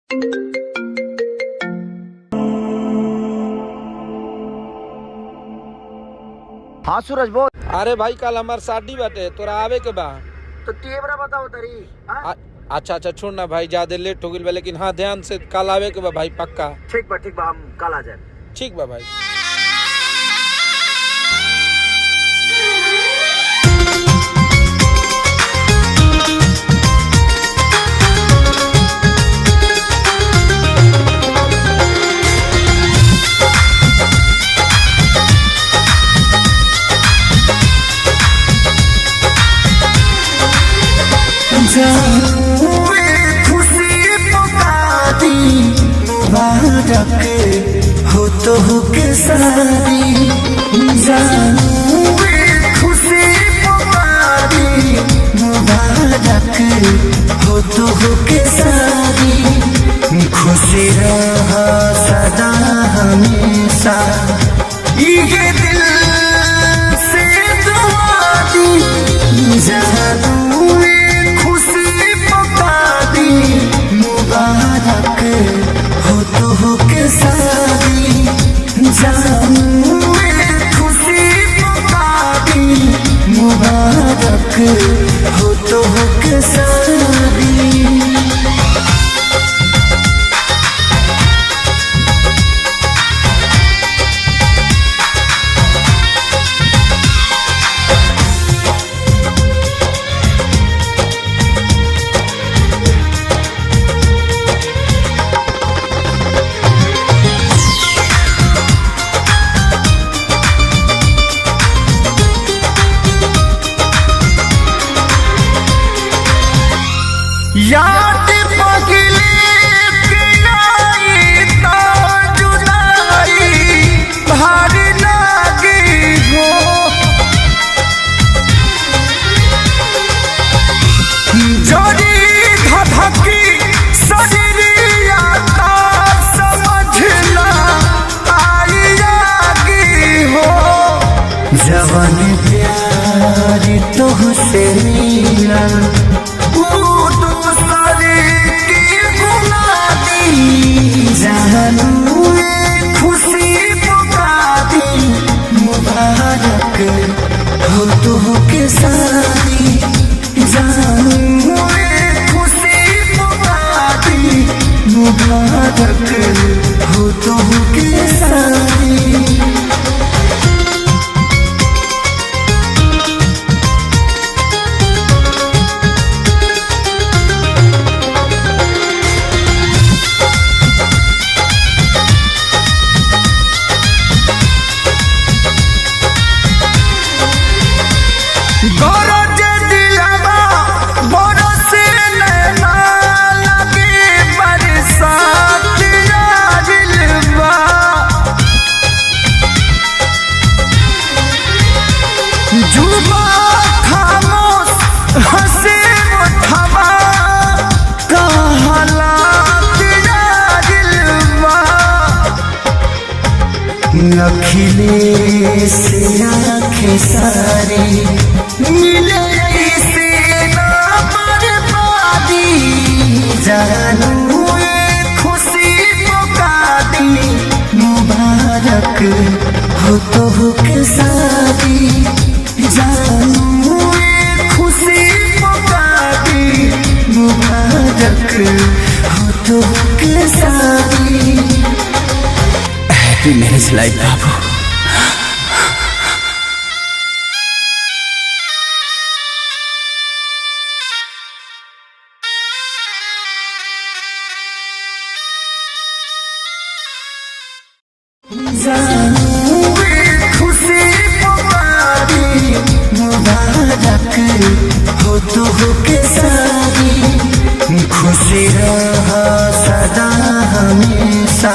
हाँ सूरज बोल। अरे भाई कल हमार शादी बाटे, तोरा आवे के बा। तो तेवरा बताओ तरी। अच्छा छोड़ ना भाई, ज्यादा लेट हो गई, लेकिन हाँ ध्यान से कल आवे के बा भाई, पक्का। ठीक बा हम कल आ जाए। ठीक बा भाई। खुशी पुकारी मुबारक हो तो हो के सारी, खुशी पुकारी मुबारक हो तो हो के सारी, खुशी रहा सदा हमेशा, ये दिल से दुआ दी जहाँ मुबारक हो तो हो के सारी, जानू खुशी पुकारी मुबारक हो तो हो के सारी। याद पगले पिलाई तो जुलाई भारी लागी हो, जोड़ी धधकी शरीरिया तो समझना आई आगी हो, जवान प्यारी तुझसे मिला जानू खुशी पुकारी मुबारक हो तो हो के सारी, जानू खुशी पुकारी मुबारक हो तो हो के सारी। गरज दिलवा बरस नैना लगे बरसात आजिलवा, जुबा खामोश हंसे उठवा कहलात आजिलवा, अखिले से आँखें सारी मिले से ना बर्बादी, जानू खुशी पुकारी मुबारक हो तो हो के सारी, जानू खुशी पुकारी मुबारक हो तो हो के सारी। हैप्पी मैरिज लाइफ बाबू। जानू खुशी पुकारी मुबारक हो तो हो के सारी, खुशी रहा सदा हमेशा।